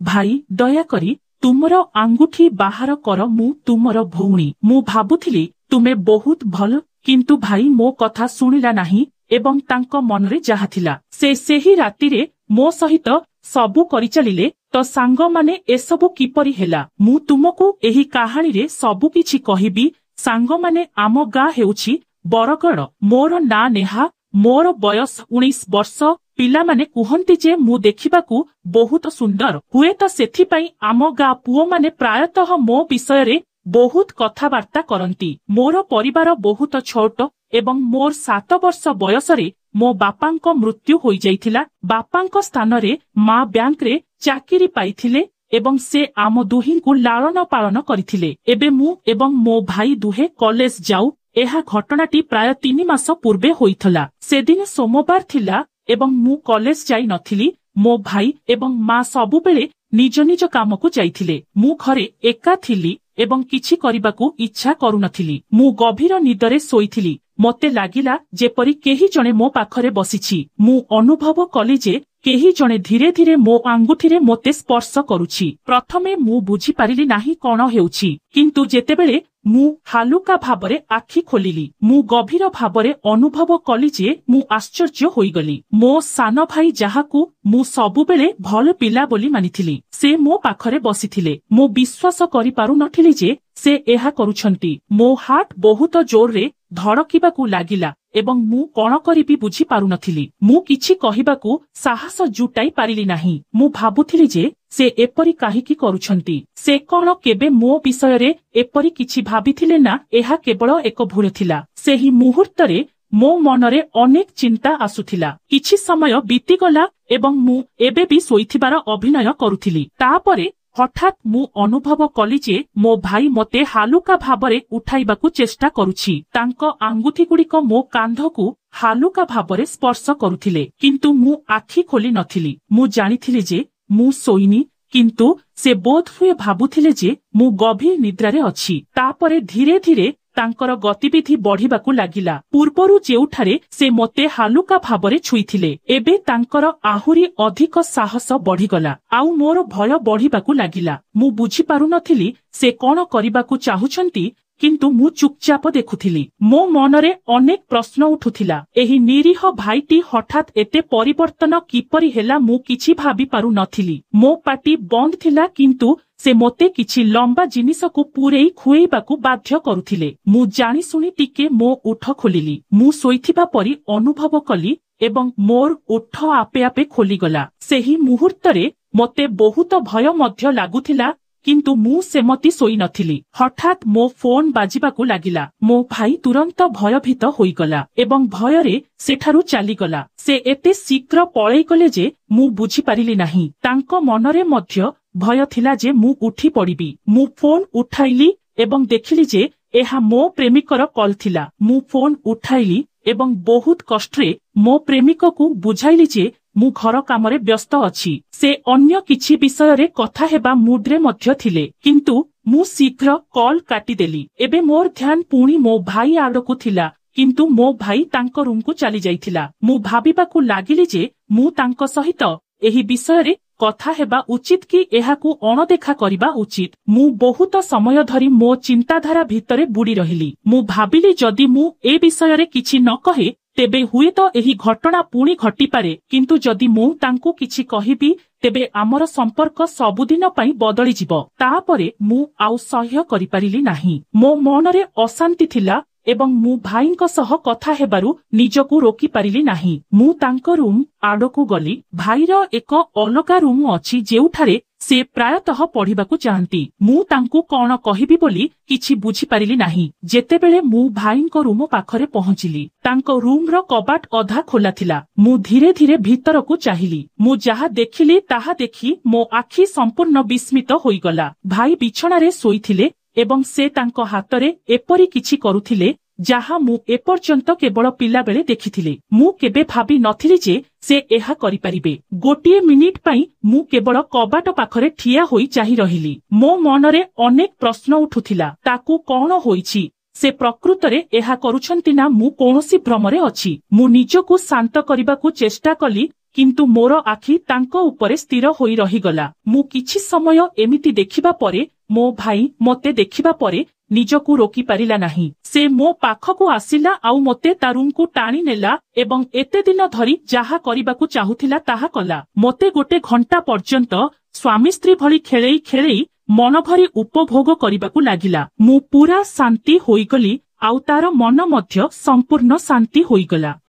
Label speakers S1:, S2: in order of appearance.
S1: ଭାଇ ଦୟାକରି ତୁମର ଆଙ୍ଗୁଠି ବାହାର କର, ମୁଁ ତୁମର ଭଉଣୀ। ମୁଁ ଭାବୁଥିଲି ତୁମେ ବହୁତ ଭଲ, କିନ୍ତୁ ଭାଇ ମୋ କଥା ଶୁଣିଲା ନାହିଁ ଏବଂ ତାଙ୍କ ମନରେ ଯାହା ଥିଲା ସେ ସେହି ରାତିରେ ମୋ ସହିତ ସବୁ କରିଚାଲିଲେ। ତ ସାଙ୍ଗମାନେ ଏସବୁ କିପରି ହେଲା? ମୁଁ ତୁମକୁ ଏହି କାହାଣୀରେ ସବୁକିଛି କହିବି। ସାଙ୍ଗମାନେ, ଆମ ଗାଁ ହେଉଛି ବରଗଡ଼। ମୋର ନାଁ ନେହା। ମୋର ବୟସ 19 ବର୍ଷ। ପିଲାମାନେ କୁହନ୍ତି ଯେ ମୁଁ ଦେଖିବାକୁ ବହୁତ ସୁନ୍ଦର। ହୁଏତ ସେଥିପାଇଁ ଆମ ଗାଁ ପୁଅମାନେ ପ୍ରାୟତଃ ମୋ ବିଷୟରେ ବହୁତ କଥାବାର୍ତ୍ତା କରନ୍ତି। ମୋର ପରିବାର ବହୁତ ଛୋଟ ଏବଂ ମୋର 7 ବର୍ଷ ବୟସରେ ମୋ ବାପାଙ୍କ ମୃତ୍ୟୁ ହୋଇଯାଇଥିଲା। ବାପାଙ୍କ ସ୍ଥାନରେ ମା ବ୍ୟାଙ୍କରେ ଚାକିରି ପାଇଥିଲେ ଏବଂ ସେ ଆମ ଦୁହିଁଙ୍କୁ ଲାଳନ ପାଳନ କରିଥିଲେ। ଏବେ ମୁଁ ଏବଂ ମୋ ଭାଇ ଦୁହେଁ କଲେଜ ଯାଉ। ଏହା ଘଟଣାଟି ପ୍ରାୟ 3 ମାସ ପୂର୍ବେ ହୋଇଥିଲା। ସେଦିନ ସୋମବାର ଥିଲା ଏବଂ ମୁଁ କଲେଜ ଯାଇ ନଥିଲି। ମୋ ଭାଇ ଏବଂ ମା ସବୁବେଳେ ନିଜ ନିଜ କାମକୁ ଯାଇଥିଲେ। ମୁଁ ଘରେ ଏକା ଥିଲି ଏବଂ କିଛି କରିବାକୁ ଇଚ୍ଛା କରୁନଥିଲି। ମୁଁ ଗଭୀର ନିଦରେ ଶୋଇଥିଲି। ମୋତେ ଲାଗିଲା ଯେପରି କେହି ଜଣେ ମୋ ପାଖରେ ବସିଛି। ମୁଁ ଅନୁଭବ କଲି ଯେ କେହି ଜଣେ ଧୀରେ ଧୀରେ ମୋ ଆଙ୍ଗୁଠିରେ ମୋତେ ସ୍ପର୍ଶ କରୁଛି। ପ୍ରଥମେ ମୁଁ ବୁଝିପାରିଲି ନାହିଁ କଣ ହେଉଛି, କିନ୍ତୁ ଯେତେବେଳେ ମୁଁ ହାଲୁକା ଭାବରେ ଆଖି ଖୋଲିଲି, ମୁଁ ଗଭୀର ଭାବରେ ଅନୁଭବ କଲି ଯେ ମୁଁ ଆଶ୍ଚର୍ଯ୍ୟ ହୋଇଗଲି। ମୋ ସାନ ଭାଇ, ଯାହାକୁ ମୁଁ ସବୁବେଳେ ଭଲ ପିଲା ବୋଲି ମାନିଥିଲି, ସେ ମୋ ପାଖରେ ବସିଥିଲେ। ମୁଁ ବିଶ୍ୱାସ କରିପାରୁନଥିଲି ଯେ ସେ ଏହା କରୁଛନ୍ତି। ମୋ ହାର୍ଟ ବହୁତ ଜୋରରେ ଧଡ଼କିବାକୁ ଲାଗିଲା ଏବଂ ମୁଁ କଣ କରିବି ବୁଝିପାରୁନଥିଲି। ମୁଁ କିଛି କହିବାକୁ ସାହସ ଜୁଟାଇ ପାରିଲି ନାହିଁ। ମୁଁ ଭାବୁଥିଲି ଯେ ସେ ଏପରି କାହିଁକି କରୁଛନ୍ତି? ସେ କଣ କେବେ ମୋ ବିଷୟରେ ଏପରି କିଛି ଭାବିଥିଲେ ନା ଏହା କେବଳ ଏକ ଭୁଲ ଥିଲା? ସେହି ମୁହୂର୍ତ୍ତରେ ମୋ ମନରେ ଅନେକ ଚିନ୍ତା ଆସୁଥିଲା। କିଛି ସମୟ ବିତିଗଲା ଏବଂ ମୁଁ ଏବେ ବି ଶୋଇଥିବାର ଅଭିନୟ କରୁଥିଲି। ତାପରେ ହଠାତ୍ ମୁଁ ଅନୁଭବ କଲି ଯେ ମୋ ଭାଇ ମୋତେ ହାଲୁକା ଭାବରେ ଉଠାଇବାକୁ ଚେଷ୍ଟା କରୁଛି। ତାଙ୍କ ଆଙ୍ଗୁଠିଗୁଡ଼ିକ ମୋ କାନ୍ଧକୁ ହାଲୁକା ଭାବରେ ସ୍ପର୍ଶ କରୁଥିଲେ, କିନ୍ତୁ ମୁଁ ଆଖି ଖୋଲି ନଥିଲି। ମୁଁ ଜାଣିଥିଲି ଯେ ମୁଁ ଶୋଇନି, କିନ୍ତୁ ସେ ବୋଧହୁଏ ଭାବୁଥିଲେ ଯେ ମୁଁ ଗଭୀର ନିଦ୍ରାରେ ଅଛି। ତାପରେ ଧୀରେ ଧୀରେ ତାଙ୍କର ଗତିବିଧି ବଢିବାକୁ ଲାଗିଲା। ପୂର୍ବରୁ ଯେଉଁଠାରେ ସେ ମୋତେ ହାଲୁକା ଭାବରେ ଛୁଇଁଥିଲେ, ଏବେ ତାଙ୍କର ଆହୁରି ଅଧିକ ସାହସ ବଢିଗଲା। ଆଉ ମୋର ଭୟ ବଢିବାକୁ ଲାଗିଲା। ମୁଁ ବୁଝିପାରୁନଥିଲି ସେ କଣ କରିବାକୁ ଚାହୁଁଛନ୍ତି, କିନ୍ତୁ ମୁଁ ଚୁପଚାପ ଦେଖୁଥିଲି। ମୋ ମନରେ ଅନେକ ପ୍ରଶ୍ନ ଉଠୁଥିଲା। ଏହି ନିରୀହ ଭାଇଟି ହଠାତ୍ ଏତେ ପରିବର୍ତ୍ତନ କିପରି ହେଲା? ମୁଁ କିଛି ଭାବି ପାରୁନଥିଲି। ମୋ ପାଟି ବନ୍ଦ ଥିଲା, କିନ୍ତୁ ସେ ମୋତେ କିଛି ଲମ୍ବା ଜିନିଷକୁ ପୂରେଇ ଖୁଏଇବାକୁ ବାଧ୍ୟ କରୁଥିଲେ। ମୁଁ ଜାଣିଶୁଣି ଟିକେ ମୋ ଓଠ ଖୋଲିଲି। ମୁଁ ଶୋଇଥିବା ପରି ଅନୁଭବ କଲି ଏବଂ ମୋର ଓଠ ଆପେ ଆପେ ଖୋଲିଗଲା। ସେହି ମୁହୂର୍ତ୍ତରେ ମୋତେ ବହୁତ ଭୟ ମଧ୍ୟ ଲାଗୁଥିଲା, କିନ୍ତୁ ମୁଁ ସେମିତି ଶୋଇନଥିଲି। ହଠାତ୍ ମୋ ଫୋନ୍ ବାଜିବାକୁ ଲାଗିଲା। ମୋ ଭାଇ ତୁରନ୍ତ ଭୟଭୀତ ହୋଇଗଲା ଏବଂ ଭୟରେ ସେଠାରୁ ଚାଲିଗଲା। ସେ ଏତେ ଶୀଘ୍ର ପଳେଇଗଲେ ଯେ ମୁଁ ବୁଝିପାରିଲି ନାହିଁ। ତାଙ୍କ ମନରେ ମଧ୍ୟ ଭୟ ଥିଲା ଯେ ମୁଁ ଉଠି ପଡ଼ିବି। ମୁଁ ଫୋନ୍ ଉଠାଇଲି ଏବଂ ଦେଖିଲି ଯେ ଏହା ମୋ ପ୍ରେମିକର କଲ୍ ଥିଲା। ମୁଁ ଫୋନ୍ ଉଠାଇଲି ଏବଂ ବହୁତ କଷ୍ଟରେ ମୋ ପ୍ରେମିକକୁ ବୁଝାଇଲି ଯେ ମୁଁ ଘର କାମରେ ବ୍ୟସ୍ତ ଅଛି। ସେ ଅନ୍ୟ କିଛି ବିଷୟରେ କଥା ହେବା ମୁଡ୍ରେ ମଧ୍ୟ ଥିଲେ, କିନ୍ତୁ ମୁଁ ଶୀଘ୍ର କଲ୍ କାଟିଦେଲି। ଏବେ ମୋର ଧ୍ୟାନ ପୁଣି ମୋ ଭାଇ ଆଡ଼କୁ ଥିଲା, କିନ୍ତୁ ମୋ ଭାଇ ତାଙ୍କ ରୁମକୁ ଚାଲି ଯାଇଥିଲା। ମୁଁ ଭାବିବାକୁ ଲାଗିଲି ଯେ ମୁଁ ତାଙ୍କ ସହିତ ଏହି ବିଷୟରେ କଥା ହେବା ଉଚିତ କି ଏହାକୁ ଅଣଦେଖା କରିବା ଉଚିତ। ମୁଁ ବହୁତ ସମୟ ଧରି ମୋ ଚିନ୍ତାଧାରା ଭିତରେ ବୁଡ଼ି ରହିଲି। ମୁଁ ଭାବିଲି ଯଦି ମୁଁ ଏ ବିଷୟରେ କିଛି ନ କହେ, ତେବେ ହୁଏତ ଏହି ଘଟଣା ପୁଣି ଘଟିପାରେ, କିନ୍ତୁ ଯଦି ମୁଁ ତାଙ୍କୁ କିଛି କହିବି, ତେବେ ଆମର ସମ୍ପର୍କ ସବୁଦିନ ପାଇଁ ବଦଳିଯିବ। ତାପରେ ମୁଁ ଆଉ ସହ୍ୟ କରିପାରିଲି ନାହିଁ। ମୋ ମନରେ ଅଶାନ୍ତି ଥିଲା ଏବଂ ମୁଁ ଭାଇଙ୍କ ସହ କଥା ହେବାରୁ ନିଜକୁ ରୋକିପାରିଲି ନାହିଁ। ମୁଁ ତାଙ୍କ ରୁମ୍ ଆଡ଼କୁ ଗଲି। ଭାଇର ଏକ ଅଲଗା ରୁମ୍ ଅଛି ଯେଉଁଠାରେ ସେ ପ୍ରାୟତଃ ପଢ଼ିବାକୁ ଚାହାନ୍ତି। ମୁଁ ତାଙ୍କୁ କଣ କହିବି ବୋଲି କିଛି ବୁଝିପାରିଲି ନାହିଁ। ଯେତେବେଳେ ମୁଁ ଭାଇଙ୍କ ରୁମ୍ ପାଖରେ ପହଞ୍ଚିଲି, ତାଙ୍କ ରୁମ୍ର କବାଟ ଅଧା ଖୋଲା ଥିଲା। ମୁଁ ଧୀରେ ଧୀରେ ଭିତରକୁ ଚାହିଁଲି। ମୁଁ ଯାହା ଦେଖିଲି ତାହା ଦେଖି ମୋ ଆଖି ସମ୍ପୂର୍ଣ୍ଣ ବିସ୍ମିତ ହୋଇଗଲା। ଭାଇ ବିଛଣାରେ ଶୋଇଥିଲେ ଏବଂ ସେ ତାଙ୍କ ହାତରେ ଏପରି କିଛି କରୁଥିଲେ ଯାହା ମୁଁ ଏପର୍ଯ୍ୟନ୍ତ କେବଳ ପିଲାବେଳେ ଦେଖିଥିଲି। ମୁଁ କେବେ ଭାବି ନଥିଲି ଯେ ସେ ଏହା କରିପାରିବେ। ଗୋଟିଏ ମିନିଟ୍ ପାଇଁ ମୁଁ କେବଳ କବାଟ ପାଖରେ ଠିଆ ହୋଇ ଚାହିଁ ରହିଲି। ମୋ ମନରେ ଅନେକ ପ୍ରଶ୍ନ ଉଠୁଥିଲା। ତାକୁ କଣ ହୋଇଛି? ସେ ପ୍ରକୃତରେ ଏହା କରୁଛନ୍ତି ନା ମୁଁ କୌଣସି ଭ୍ରମରେ ଅଛି? ମୁଁ ନିଜକୁ ଶାନ୍ତ କରିବାକୁ ଚେଷ୍ଟା କଲି କିନ୍ତୁ ମୋର ଆଖି ତାଙ୍କ ଉପରେ ସ୍ଥିର ହୋଇ ରହିଗଲା। ମୁଁ କିଛି ସମୟ ଏମିତି ଦେଖିବା ପରେ ମୋ ଭାଇ ମୋତେ ଦେଖିବା ପରେ ନିଜକୁ ରୋକି ପାରିଲା ନାହିଁ। ସେ ମୋ ପାଖକୁ ଆସିଲା ଆଉ ମୋତେ ତା ରୁମକୁ ଟାଣି ନେଲା ଏବଂ ଏତେ ଦିନ ଧରି ଯାହା କରିବାକୁ ଚାହୁଁଥିଲା ତାହା କଲା। ମୋତେ ଗୋଟେ ଘଣ୍ଟା ପର୍ଯ୍ୟନ୍ତ ସ୍ୱାମୀ ସ୍ତ୍ରୀ ଭଳି ଖେଳେଇ ଖେଳେଇ ମନଭରି ଉପଭୋଗ କରିବାକୁ ଲାଗିଲା। ମୁଁ ପୁରା ଶାନ୍ତି ହୋଇଗଲି ଆଉ ତାର ମନ ମଧ୍ୟ ସମ୍ପୂର୍ଣ୍ଣ ଶାନ୍ତି ହୋଇଗଲା।